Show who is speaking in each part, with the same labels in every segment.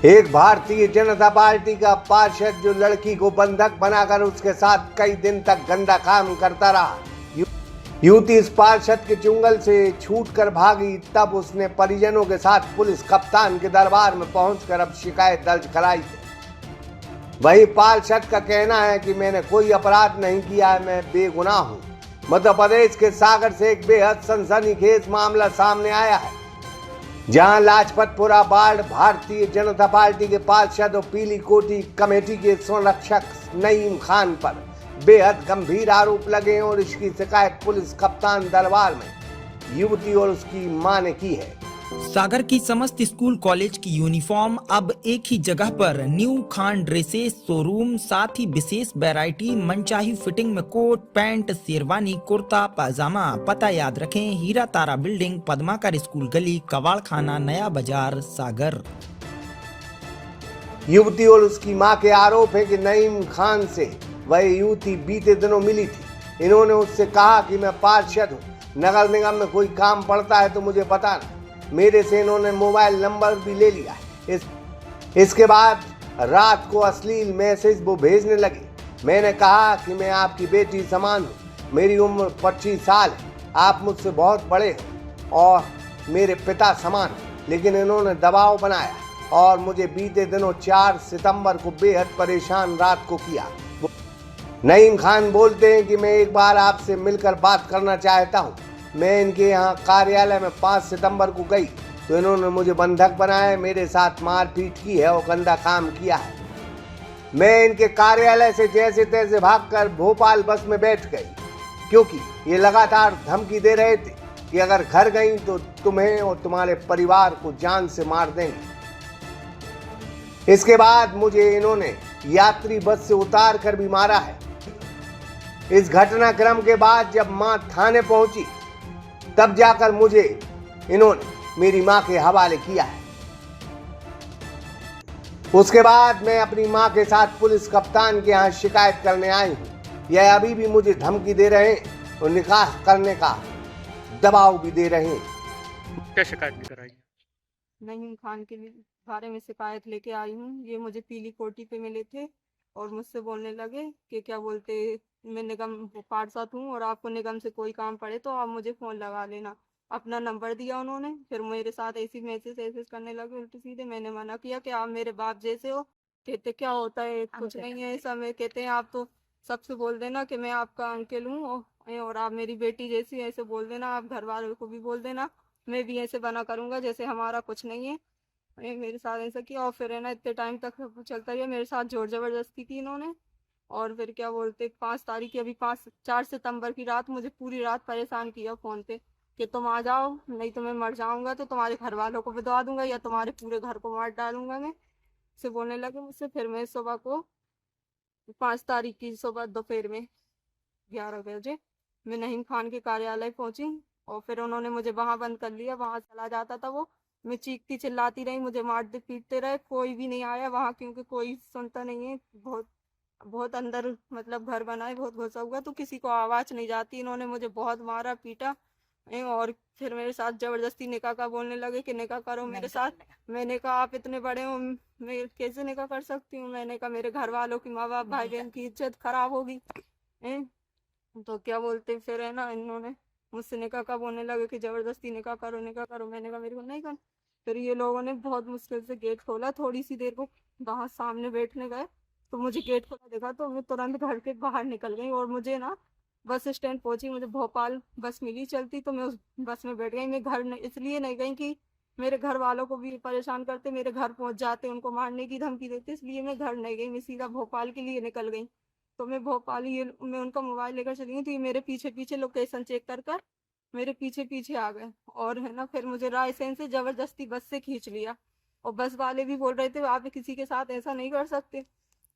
Speaker 1: एक भारतीय जनता पार्टी का पार्षद जो लड़की को बंधक बनाकर उसके साथ कई दिन तक गंदा काम करता रहा। युवती इस पार्षद के चुंगल से छूटकर भागी, तब उसने परिजनों के साथ पुलिस कप्तान के दरबार में पहुंचकर अब शिकायत दर्ज कराई है। वही पार्षद का कहना है कि मैंने कोई अपराध नहीं किया है, मैं बेगुनाह हूं। मध्य प्रदेश के सागर से एक बेहद सनसनीखेज मामला सामने आया है, जहां लाजपतपुरा वार्ड भारतीय जनता पार्टी के पार्षद और पीली कोठी कमेटी के संरक्षक नईम खान पर बेहद गंभीर आरोप लगे और इसकी शिकायत पुलिस कप्तान दरबार में युवती और उसकी मां ने की है।
Speaker 2: सागर की समस्त स्कूल कॉलेज की यूनिफॉर्म अब एक ही जगह पर न्यू खान ड्रेसेस शोरूम, साथ ही विशेष वैरायटी, मनचाही फिटिंग में कोट पैंट, शेरवानी, कुर्ता पाजामा। पता याद रखें, हीरा तारा बिल्डिंग, पद्माकर स्कूल गली, कवाड़ खाना, नया बाजार, सागर।
Speaker 1: युवती और उसकी मां के आरोप है कि नईम खान से वह युवती बीते दिनों मिली थी। इन्होंने उससे कहा कि मैं पार्षद हूँ, नगर निगम में कोई काम पड़ता है तो मुझे बताना। मेरे से इन्होंने मोबाइल नंबर भी ले लिया है। इसके बाद रात को अश्लील मैसेज वो भेजने लगे। मैंने कहा कि मैं आपकी बेटी समान हूँ, मेरी उम्र 25 साल है, आप मुझसे बहुत बड़े हो और मेरे पिता समान हैं। लेकिन इन्होंने दबाव बनाया और मुझे बीते दिनों 4 सितंबर को बेहद परेशान रात को किया। नईम खान बोलते हैं कि मैं एक बार आपसे मिलकर बात करना चाहता हूँ। मैं इनके यहाँ कार्यालय में 5 सितंबर को गई तो इन्होंने मुझे बंधक बनाया, मेरे साथ मारपीट की है और गंदा काम किया है। मैं इनके कार्यालय से जैसे तैसे भागकर भोपाल बस में बैठ गई, क्योंकि ये लगातार धमकी दे रहे थे कि अगर घर गई तो तुम्हें और तुम्हारे परिवार को जान से मार देंगे। इसके बाद मुझे इन्होंने यात्री बस से उतार कर भी मारा है। इस घटनाक्रम के बाद जब मां थाने पहुंची तब जाकर मुझे इन्होंने मेरी मां के हवाले किया है। उसके बाद मैं अपनी मां के साथ पुलिस कप्तान के यहाँ शिकायत करने आई हूँ। यह अभी भी मुझे धमकी दे रहे हैं और निकाह करने का दबाव भी दे रहे हैं।
Speaker 3: क्या शिकायत लेकर आई?
Speaker 4: नईम खान के बारे में शिकायत लेके आई हूँ। ये मुझे पीली कोठी पे मिले थे और मुझसे बोलने लगे कि क्या बोलते, मैं निगम पार्षद हूँ और आपको निगम से कोई काम पड़े तो आप मुझे फ़ोन लगा लेना। अपना नंबर दिया उन्होंने, फिर मेरे साथ ऐसी मैसेज करने लगे उल्टे सीधे। मैंने मना किया कि आप मेरे बाप जैसे हो। कहते क्या होता है, कुछ नहीं है ऐसा। मैं कहते हैं आप तो सबसे बोल देना कि मैं आपका अंकल हूँ और आप मेरी बेटी जैसी, ऐसे बोल देना। आप घर वालों को भी बोल देना, मैं भी ऐसे बना करूँगा जैसे हमारा कुछ नहीं है। मेरे साथ ऐसा किया और फिर है ना इतने टाइम तक चलता रहा। मेरे साथ जोर जबरदस्ती की इन्होंने। और फिर क्या बोलते, 5 तारीख की, अभी 4 सितंबर की रात मुझे पूरी रात परेशान किया फ़ोन पे कि तुम आ जाओ, नहीं तो मैं मर जाऊंगा, तो तुम्हारे घर वालों को बता दूंगा या तुम्हारे पूरे घर को मार डालूंगा मैं, से बोलने लगे मुझसे। फिर मैं सुबह को 5 तारीख की सुबह दोपहर में 11 बजे मैं नईम खान के कार्यालय पहुंची और फिर उन्होंने मुझे वहां बंद कर लिया। वहां चला जाता था वो, मैं चीखती चिल्लाती रही, मुझे मारते पीटते रहे, कोई भी नहीं आया वहां, क्योंकि कोई सुनता नहीं है। बहुत बहुत अंदर मतलब घर बना है, बहुत घुसा हुआ, तो किसी को आवाज नहीं जाती। इन्होंने मुझे बहुत मारा पीटा और फिर मेरे साथ जबरदस्ती निकाह का बोलने लगे कि निकाह करो मेरे साथ। मैंने कहा आप इतने बड़े हो, मैं कैसे निकाह कर सकती हूँ। मैंने कहा मेरे घर वालों की, माँ बाप भाई बहन की इज्जत खराब होगी। तो क्या बोलते, फिर है ना इन्होंने मुझसे निकाह का बोलने लगे कि जबरदस्ती निकाह करो निकाह करो। मैंने कहा मेरे को नहीं कर। फिर ये लोगों ने बहुत मुश्किल से गेट खोला, थोड़ी सी देर को बाहर सामने बैठने गए तो मुझे गेट खोला देखा तो मैं तुरंत घर के बाहर निकल गई और मुझे ना बस स्टैंड पहुंची। मुझे भोपाल बस मिली चलती तो मैं उस बस में बैठ गई। मैं घर इसलिए नहीं गई कि मेरे घर वालों को भी परेशान करते, मेरे घर पहुंच जाते, उनको मारने की धमकी देते, इसलिए मैं घर नहीं गई। मैं सीधा भोपाल के लिए निकल गई। तो मैं भोपाल ही मैं उनका मोबाइल लेकर चली गई, तो ये मेरे पीछे पीछे लोकेशन चेक कर कर मेरे पीछे पीछे आ गए और है ना फिर मुझे रायसेन से जबरदस्ती बस से खींच लिया। और बस वाले भी बोल रहे थे आप किसी के साथ ऐसा नहीं कर सकते,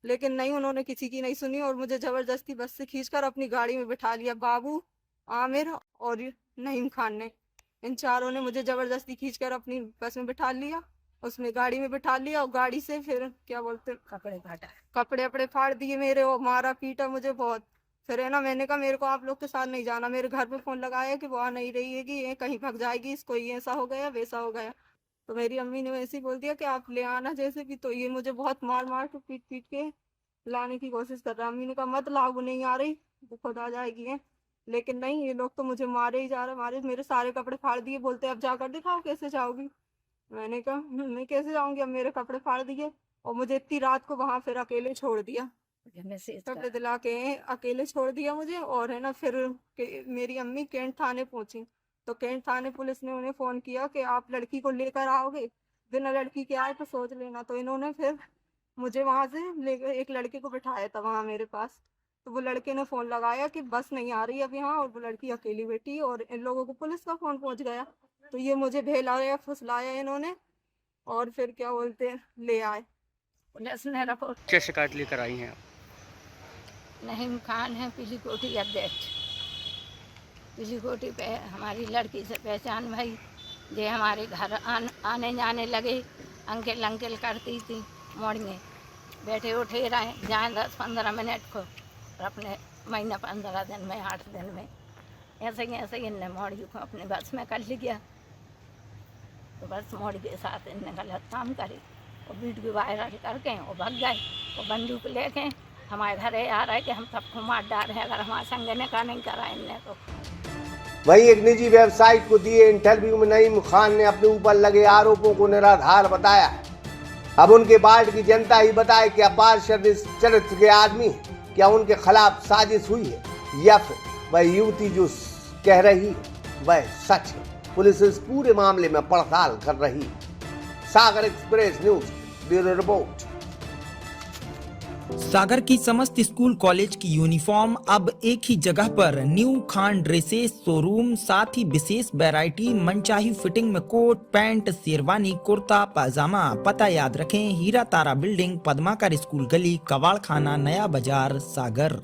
Speaker 4: लेकिन नहीं, उन्होंने किसी की नहीं सुनी और मुझे जबरदस्ती बस से खींचकर अपनी गाड़ी में बिठा लिया। बाबू, आमिर और नईम खान ने, इन चारों ने मुझे जबरदस्ती खींचकर अपनी बस में बिठा लिया, उसमें गाड़ी में बिठा लिया और गाड़ी से फिर क्या बोलते कपड़े वपड़े फाड़ दिए मेरे और मारा पीटा मुझे बहुत। फिर है ना मैंने कहा मेरे को आप लोग के साथ नहीं जाना। मेरे घर पे फोन लगाया कि वो आ नहीं रही है, कि ये कहीं भाग जाएगी, इसको ये ऐसा हो गया वैसा हो गया। तो मेरी अम्मी ने वैसे ही बोल दिया कि आप ले आना जैसे भी। तो ये मुझे बहुत मार मार के पीट पीट के लाने की कोशिश कर रहा है। अम्मी ने कहा मत लाओ, वो नहीं आ रही, वो खुद आ जाएगी है। लेकिन नहीं, ये लोग तो मुझे मारे ही जा रहे, मारे, मेरे सारे कपड़े फाड़ दिए। बोलते अब जाकर दिखाओ कैसे जाओगी। मैंने कहा मैं कैसे जाऊंगी, अब मेरे कपड़े फाड़ दिए और मुझे इतनी रात को वहां फिर अकेले छोड़ दिया। कपड़े दिला के अकेले छोड़ दिया मुझे। और है ना, फिर मेरी अम्मी कैंट थाने पहुंची। तो कैंट थाने पुलिस ने उन्हें फोन किया कि आप लड़की को लेकर आओगे, बिना लड़की के आए तो सोच लेना। तो इन्होंने फिर मुझे वहां से ले एक लड़के को बिठाया था वहां मेरे पास। तो वो लड़के ने फोन लगाया कि बस नहीं आ रही अब यहाँ, और वो लड़की अकेली बैठी, और इन लोगों को पुलिस का फोन पहुंच गया। तो ये मुझे बहलाया फुसलाया इन्होंने, और फिर क्या बोलते हैं, ले आए पुलिस ने रिपोर्ट।
Speaker 3: क्या शिकायत लेकर आई हैं आप?
Speaker 5: नहीम खान है, पीली कोठी अध्यक्ष। पीली कोठी पे हमारी लड़की से पहचान भई, जे हमारे घर आने जाने लगे, अंकल अंकल करती थी, मोड़िए बैठे उठे रहे, जाए 10-15 मिनट को, और अपने महीना 15 दिन में 8 दिन में ऐसे ही इनने मोड़ी को अपने बस में कर लिया। तो बस मोड़ी के साथ इनने गलत काम करे और वीडियो वायरल करके वो भाग गए। वो बंदूक लेके हमारे घरे आ रहा है कि हम सबको मार डाल रहे हैं अगर हमारे संग ने का नहीं करा इनने तो।
Speaker 1: वहीं एक निजी वेबसाइट को दिए इंटरव्यू में नईम खान ने अपने ऊपर लगे आरोपों को निराधार बताया। अब उनके वार्ड की जनता ही बताए कि पार्षद इस चरित्र के आदमी है, क्या उनके खिलाफ साजिश हुई है या फिर वह युवती जो कह रही है वह सच है। पुलिस इस पूरे मामले में पड़ताल कर रही है। सागर एक्सप्रेस न्यूज ब्यूरो रिपोर्ट।
Speaker 2: सागर की समस्त स्कूल कॉलेज की यूनिफॉर्म अब एक ही जगह पर न्यू खान ड्रेसेस शोरूम, साथ ही विशेष वैरायटी मनचाही फिटिंग में कोट पैंट शेरवानी कुर्ता पाजामा। पता याद रखें, हीरा तारा बिल्डिंग, पद्माकर स्कूल गली, कवाड़ खाना, नया बाजार, सागर।